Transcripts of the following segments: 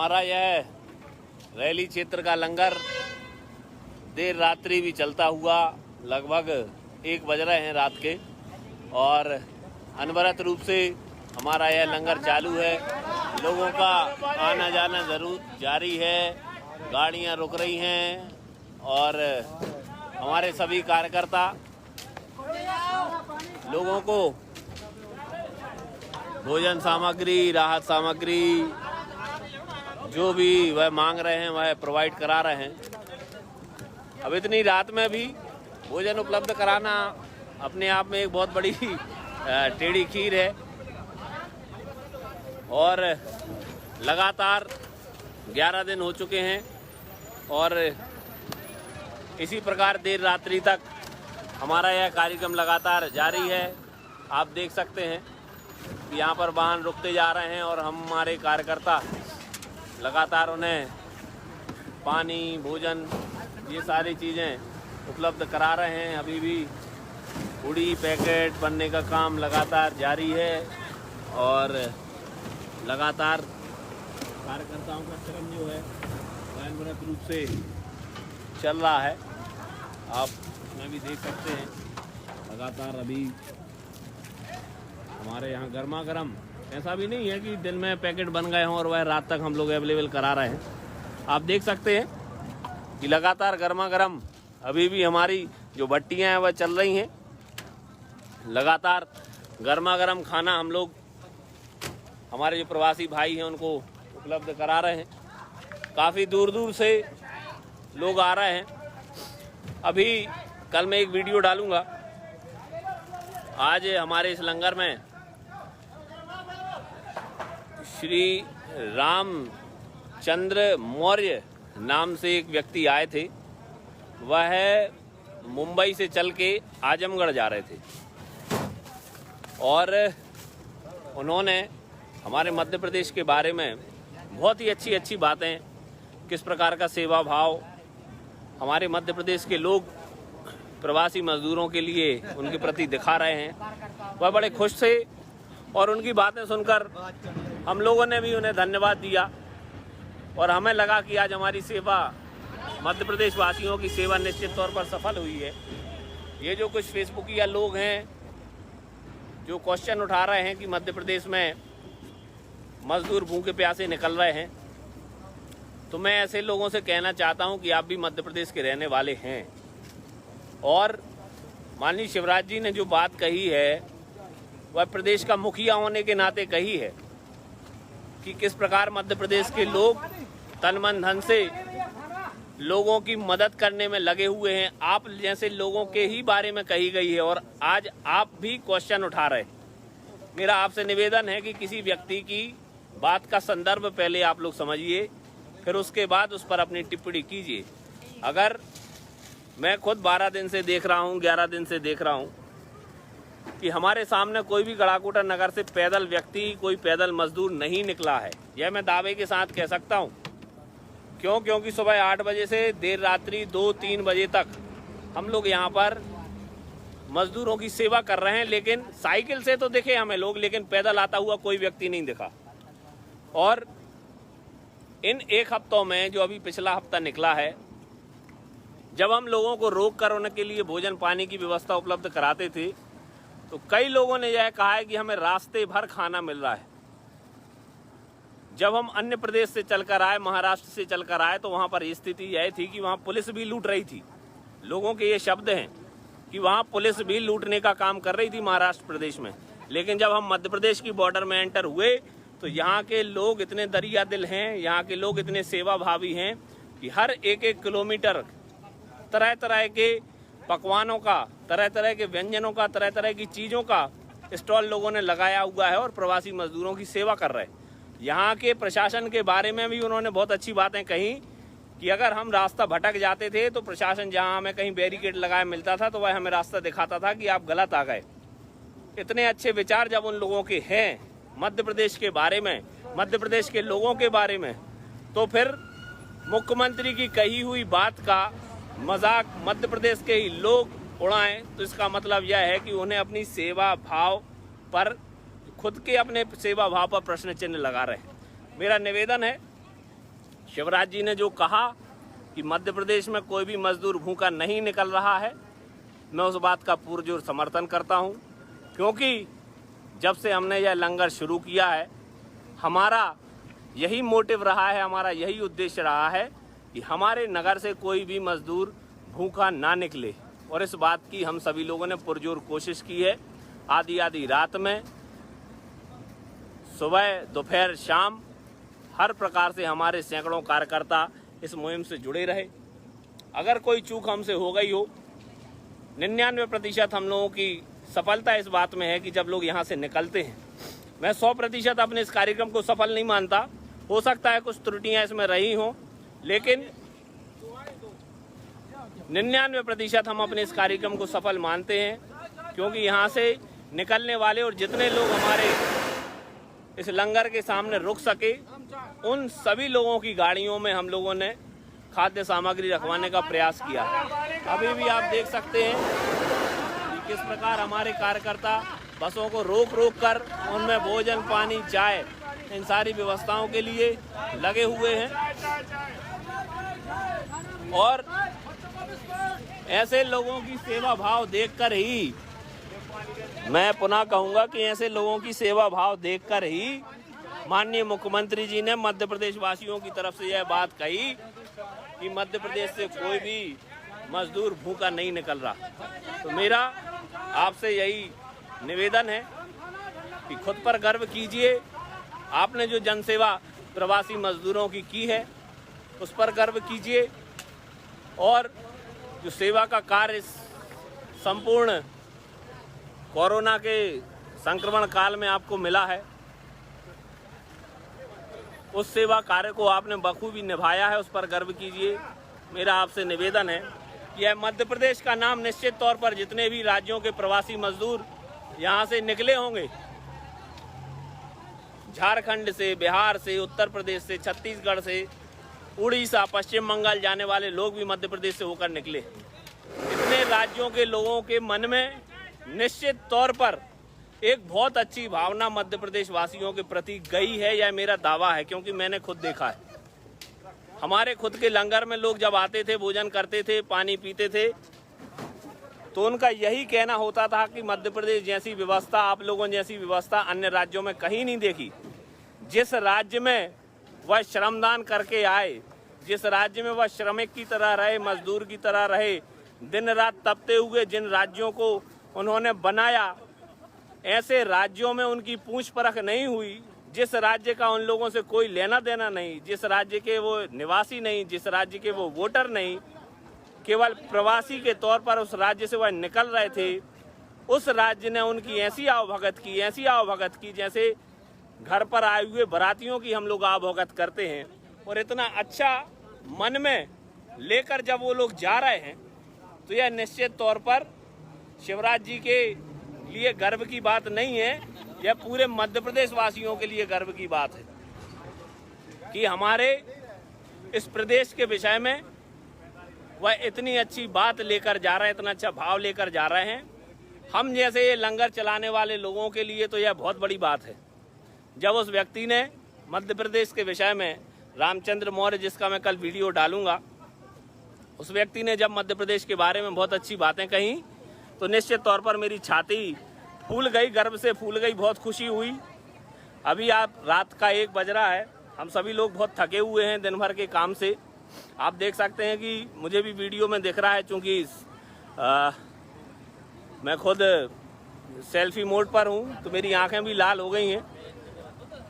हमारा यह रैली क्षेत्र का लंगर देर रात्रि भी चलता हुआ लगभग 1 बज रहे हैं रात के, और अनवरत रूप से हमारा यह लंगर चालू है। लोगों का आना जाना जरूर जारी है, गाड़ियां रुक रही हैं और हमारे सभी कार्यकर्ता लोगों को भोजन सामग्री, राहत सामग्री जो भी वह मांग रहे हैं वह प्रोवाइड करा रहे हैं। अब इतनी रात में भी भोजन उपलब्ध कराना अपने आप में एक बहुत बड़ी टेढ़ी खीर है, और लगातार 11 दिन हो चुके हैं और इसी प्रकार देर रात्रि तक हमारा यह कार्यक्रम लगातार जारी है। आप देख सकते हैं कि यहाँ पर वाहन रुकते जा रहे हैं और हमारे कार्यकर्ता लगातार उन्हें पानी, भोजन, ये सारी चीज़ें उपलब्ध करा रहे हैं। अभी भी पूड़ी पैकेट बनने का काम लगातार जारी है और लगातार कार्यकर्ताओं का श्रम जो है वह अनवरत रूप से चल रहा है। आप में भी देख सकते हैं लगातार अभी हमारे यहाँ गर्मा गर्म, ऐसा भी नहीं है कि दिन में पैकेट बन गए हों और वह रात तक हम लोग अवेलेबल करा रहे हैं। आप देख सकते हैं कि लगातार गर्मा गर्म अभी भी हमारी जो भट्टियाँ हैं वह चल रही हैं। लगातार गर्मा गर्म खाना हम लोग हमारे जो प्रवासी भाई हैं उनको उपलब्ध करा रहे हैं। काफ़ी दूर दूर से लोग आ रहे हैं। अभी कल मैं एक वीडियो डालूंगा। आज हमारे इस लंगर में श्री रामचंद्र मौर्य नाम से एक व्यक्ति आए थे। वह मुंबई से चल के आजमगढ़ जा रहे थे और उन्होंने हमारे मध्य प्रदेश के बारे में बहुत ही अच्छी बातें, किस प्रकार का सेवा भाव हमारे मध्य प्रदेश के लोग प्रवासी मजदूरों के लिए उनके प्रति दिखा रहे हैं, वह बड़े खुश थे। और उनकी बातें सुनकर हम लोगों ने भी उन्हें धन्यवाद दिया और हमें लगा कि आज हमारी सेवा, मध्य प्रदेश वासियों की सेवा निश्चित तौर पर सफल हुई है। ये जो कुछ फेसबुकिया लोग हैं जो क्वेश्चन उठा रहे हैं कि मध्य प्रदेश में मजदूर भूखे प्यासे निकल रहे हैं, तो मैं ऐसे लोगों से कहना चाहता हूं कि आप भी मध्य प्रदेश के रहने वाले हैं और माननीय शिवराज जी ने जो बात कही है वह प्रदेश का मुखिया होने के नाते कही है कि किस प्रकार मध्य प्रदेश के लोग तन मन धन से लोगों की मदद करने में लगे हुए हैं। आप जैसे लोगों के ही बारे में कही गई है और आज आप भी क्वेश्चन उठा रहे हैं। मेरा आपसे निवेदन है कि किसी व्यक्ति की बात का संदर्भ पहले आप लोग समझिए, फिर उसके बाद उस पर अपनी टिप्पणी कीजिए। अगर मैं खुद 12 दिन से देख रहा हूँ, 11 दिन से देख रहा हूँ कि हमारे सामने कोई भी गढ़ाकोटा नगर से पैदल व्यक्ति, कोई पैदल मजदूर नहीं निकला है, यह मैं दावे के साथ कह सकता हूँ। क्योंकि सुबह 8 बजे से देर रात्रि 2-3 बजे तक हम लोग यहाँ पर मजदूरों की सेवा कर रहे हैं, लेकिन साइकिल से तो दिखे हमें लोग, लेकिन पैदल आता हुआ कोई व्यक्ति नहीं दिखा। और इन 1 हफ्तों में जो अभी पिछला हफ्ता निकला है, जब हम लोगों को रोक कर उनके लिए भोजन पानी की व्यवस्था उपलब्ध कराते थे, तो कई लोगों ने यह कहा है कि हमें रास्ते भर खाना मिल रहा है। जब हम अन्य प्रदेश से चलकर आए, महाराष्ट्र से चलकर आए, तो वहाँ पर स्थिति यह थी कि वहाँ पुलिस भी लूट रही थी। लोगों के ये शब्द हैं कि वहाँ पुलिस भी लूटने का काम कर रही थी महाराष्ट्र प्रदेश में। लेकिन जब हम मध्य प्रदेश की बॉर्डर में एंटर हुए तो यहाँ के लोग इतने दरिया दिल हैं, यहाँ के लोग इतने सेवा भावी हैं कि हर 1-1 किलोमीटर तरह तरह के पकवानों का, तरह तरह के व्यंजनों का, तरह तरह की चीज़ों का स्टॉल लोगों ने लगाया हुआ है और प्रवासी मजदूरों की सेवा कर रहे हैं। यहाँ के प्रशासन के बारे में भी उन्होंने बहुत अच्छी बातें कही कि अगर हम रास्ता भटक जाते थे तो प्रशासन जहाँ हमें कहीं बैरिकेड लगाया मिलता था तो वह हमें रास्ता दिखाता था कि आप गलत आ गए। इतने अच्छे विचार जब उन लोगों के हैं मध्य प्रदेश के बारे में, मध्य प्रदेश के लोगों के बारे में, तो फिर मुख्यमंत्री की कही हुई बात का मजाक मध्य प्रदेश के ही लोग उड़ाएं तो इसका मतलब यह है कि उन्हें अपनी सेवा भाव पर, खुद के अपने सेवा भाव पर प्रश्न चिन्ह लगा रहे हैं। मेरा निवेदन है शिवराज जी ने जो कहा कि मध्य प्रदेश में कोई भी मजदूर भूखा नहीं निकल रहा है, मैं उस बात का पुरजोर समर्थन करता हूं, क्योंकि जब से हमने यह लंगर शुरू किया है हमारा यही मोटिव रहा है, हमारा यही उद्देश्य रहा है कि हमारे नगर से कोई भी मजदूर भूखा ना निकले। और इस बात की हम सभी लोगों ने पुरजोर कोशिश की है। आधी रात में, सुबह, दोपहर, शाम, हर प्रकार से हमारे सैकड़ों कार्यकर्ता इस मुहिम से जुड़े रहे। अगर कोई चूक हमसे हो गई हो, 99% हम लोगों की सफलता इस बात में है कि जब लोग यहाँ से निकलते हैं। मैं 100% अपने इस कार्यक्रम को सफल नहीं मानता, हो सकता है कुछ त्रुटियां इसमें रही हों, लेकिन 99% हम अपने इस कार्यक्रम को सफल मानते हैं, क्योंकि यहाँ से निकलने वाले और जितने लोग हमारे इस लंगर के सामने रुक सके, उन सभी लोगों की गाड़ियों में हम लोगों ने खाद्य सामग्री रखवाने का प्रयास किया। अभी भी आप देख सकते हैं कि किस प्रकार हमारे कार्यकर्ता बसों को रोक कर उनमें भोजन, पानी, चाय, इन सारी व्यवस्थाओं के लिए लगे हुए हैं। और ऐसे लोगों की सेवा भाव देखकर ही, मैं पुनः कहूंगा कि ऐसे लोगों की सेवा भाव देखकर ही माननीय मुख्यमंत्री जी ने मध्य प्रदेश वासियों की तरफ से यह बात कही कि मध्य प्रदेश से कोई भी मजदूर भूखा नहीं निकल रहा। तो मेरा आपसे यही निवेदन है कि खुद पर गर्व कीजिए। आपने जो जनसेवा प्रवासी मजदूरों की है, उस पर गर्व कीजिए। और जो सेवा का कार्य संपूर्ण कोरोना के संक्रमण काल में आपको मिला है, उस सेवा कार्य को आपने बखूबी निभाया है, उस पर गर्व कीजिए। मेरा आपसे निवेदन है कि यह मध्य प्रदेश का नाम निश्चित तौर पर जितने भी राज्यों के प्रवासी मजदूर यहाँ से निकले होंगे, झारखंड से, बिहार से, उत्तर प्रदेश से, छत्तीसगढ़ से, उड़ीसा, पश्चिम बंगाल जाने वाले लोग भी मध्य प्रदेश से होकर निकले। इतने राज्यों के लोगों के मन में निश्चित तौर पर एक बहुत अच्छी भावना मध्य प्रदेश वासियों के प्रति गई है, यह मेरा दावा है, क्योंकि मैंने खुद देखा है। हमारे खुद के लंगर में लोग जब आते थे, भोजन करते थे, पानी पीते थे, तो उनका यही कहना होता था कि मध्य प्रदेश जैसी व्यवस्था, आप लोगों जैसी व्यवस्था अन्य राज्यों में कहीं नहीं देखी। जिस राज्य में वह श्रमदान करके आए, जिस राज्य में वह श्रमिक की तरह रहे, मजदूर की तरह रहे, दिन रात तपते हुए जिन राज्यों को उन्होंने बनाया, ऐसे राज्यों में उनकी पूछ परख नहीं हुई। जिस राज्य का उन लोगों से कोई लेना देना नहीं, जिस राज्य के वो निवासी नहीं, जिस राज्य के वो वोटर नहीं, केवल प्रवासी के तौर पर उस राज्य से वह निकल रहे थे, उस राज्य ने उनकी ऐसी आवभगत की जैसे घर पर आए हुए बारातियों की हम लोग आवभगत करते हैं। और इतना अच्छा मन में लेकर जब वो लोग जा रहे हैं, तो यह निश्चित तौर पर शिवराज जी के लिए गर्व की बात नहीं है, यह पूरे मध्य प्रदेश वासियों के लिए गर्व की बात है कि हमारे इस प्रदेश के विषय में वह इतनी अच्छी बात लेकर जा रहे हैं, इतना अच्छा भाव लेकर जा रहे हैं। हम जैसे ये लंगर चलाने वाले लोगों के लिए तो यह बहुत बड़ी बात है। जब उस व्यक्ति ने मध्य प्रदेश के विषय में, रामचंद्र मौर्य, जिसका मैं कल वीडियो डालूंगा, उस व्यक्ति ने जब मध्य प्रदेश के बारे में बहुत अच्छी बातें कही, तो निश्चित तौर पर मेरी छाती फूल गई, गर्व से फूल गई, बहुत खुशी हुई। अभी आप रात का 1 बज रहा है, हम सभी लोग बहुत थके हुए हैं दिन भर के काम से। आप देख सकते हैं कि मुझे भी वीडियो में दिख रहा है, चूँकि मैं खुद सेल्फी मोड पर हूँ, तो मेरी आंखें भी लाल हो गई हैं।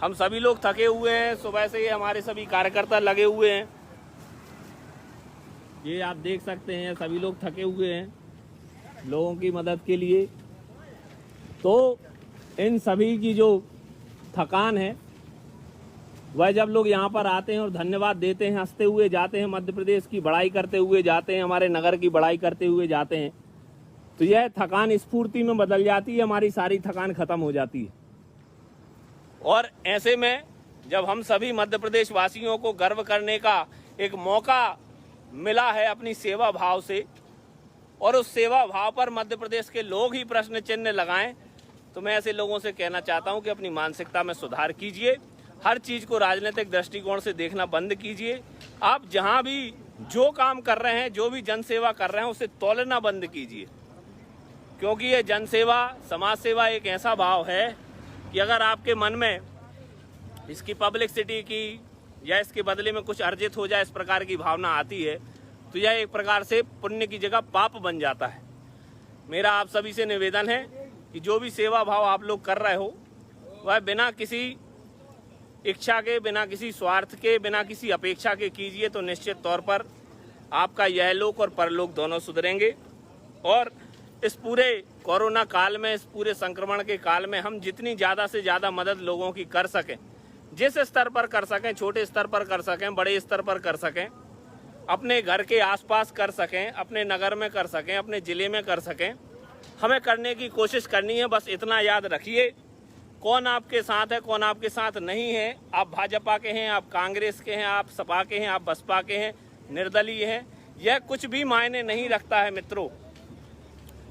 हम सभी लोग थके हुए हैं, सुबह से ये हमारे सभी कार्यकर्ता लगे हुए हैं। ये आप देख सकते हैं, सभी लोग थके हुए हैं लोगों की मदद के लिए। तो इन सभी की जो थकान है, वह जब लोग यहाँ पर आते हैं और धन्यवाद देते हैं, हंसते हुए जाते हैं, मध्य प्रदेश की बड़ाई करते हुए जाते हैं, हमारे नगर की बड़ाई करते हुए जाते हैं, तो यह थकान स्फूर्ति में बदल जाती है, हमारी सारी थकान खत्म हो जाती है। और ऐसे में जब हम सभी मध्य प्रदेश वासियों को गर्व करने का एक मौका मिला है अपनी सेवा भाव से, और उस सेवा भाव पर मध्य प्रदेश के लोग ही प्रश्न चिन्ह लगाएं, तो मैं ऐसे लोगों से कहना चाहता हूं कि अपनी मानसिकता में सुधार कीजिए। हर चीज़ को राजनीतिक दृष्टिकोण से देखना बंद कीजिए। आप जहां भी जो काम कर रहे हैं, जो भी जनसेवा कर रहे हैं, उसे तौलना बंद कीजिए, क्योंकि ये जनसेवा, समाज सेवा एक ऐसा भाव है कि अगर आपके मन में इसकी पब्लिसिटी की या इसके बदले में कुछ अर्जित हो जाए, इस प्रकार की भावना आती है, तो यह एक प्रकार से पुण्य की जगह पाप बन जाता है। मेरा आप सभी से निवेदन है कि जो भी सेवा भाव आप लोग कर रहे हो, वह बिना किसी इच्छा के, बिना किसी स्वार्थ के, बिना किसी अपेक्षा के कीजिए, तो निश्चित तौर पर आपका यह लोक और परलोक दोनों सुधरेंगे। और इस पूरे कोरोना काल में, इस पूरे संक्रमण के काल में हम जितनी ज़्यादा से ज़्यादा मदद लोगों की कर सकें, जिस स्तर पर कर सकें, छोटे स्तर पर कर सकें, बड़े स्तर पर कर सकें, अपने घर के आसपास कर सकें, अपने नगर में कर सकें, अपने ज़िले में कर सकें, हमें करने की कोशिश करनी है। बस इतना याद रखिए, कौन आपके साथ है, कौन आपके साथ नहीं है। आप भाजपा के हैं, आप कांग्रेस के हैं, आप सपा के हैं, आप बसपा के हैं, निर्दलीय हैं, यह कुछ भी मायने नहीं रखता है मित्रों।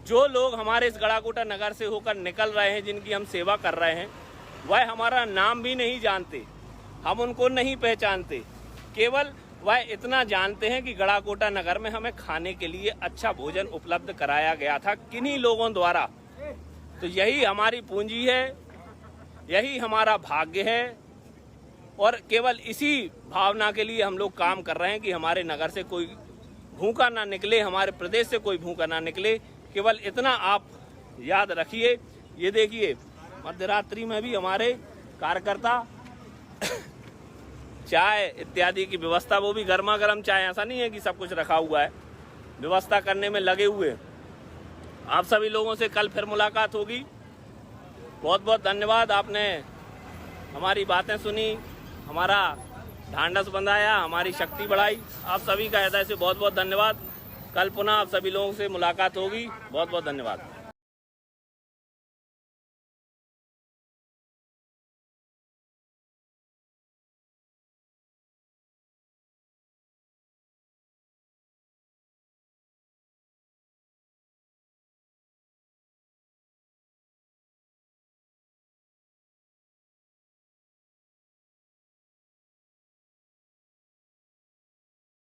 जो लोग हमारे इस गड़ाकोटा नगर से होकर निकल रहे हैं, जिनकी हम सेवा कर रहे हैं, वह हमारा नाम भी नहीं जानते, हम उनको नहीं पहचानते। केवल वह इतना जानते हैं कि गड़ाकोटा नगर में हमें खाने के लिए अच्छा भोजन उपलब्ध कराया गया था किन्हीं लोगों द्वारा। तो यही हमारी पूंजी है, यही हमारा भाग्य है, और केवल इसी भावना के लिए हम लोग काम कर रहे हैं कि हमारे नगर से कोई भूखा ना निकले, हमारे प्रदेश से कोई भूखा ना निकले। केवल इतना आप याद रखिए। ये देखिए, मध्यरात्रि में भी हमारे कार्यकर्ता चाय इत्यादि की व्यवस्था, वो भी गर्मा गर्म चाय, ऐसा नहीं है कि सब कुछ रखा हुआ है, व्यवस्था करने में लगे हुए। आप सभी लोगों से कल फिर मुलाकात होगी। बहुत बहुत धन्यवाद, आपने हमारी बातें सुनी, हमारा ढांढस बंधाया, हमारी शक्ति बढ़ाई। आप सभी का हृदय से बहुत बहुत धन्यवाद। कल पुनः आप सभी लोगों से मुलाकात होगी। बहुत बहुत धन्यवाद।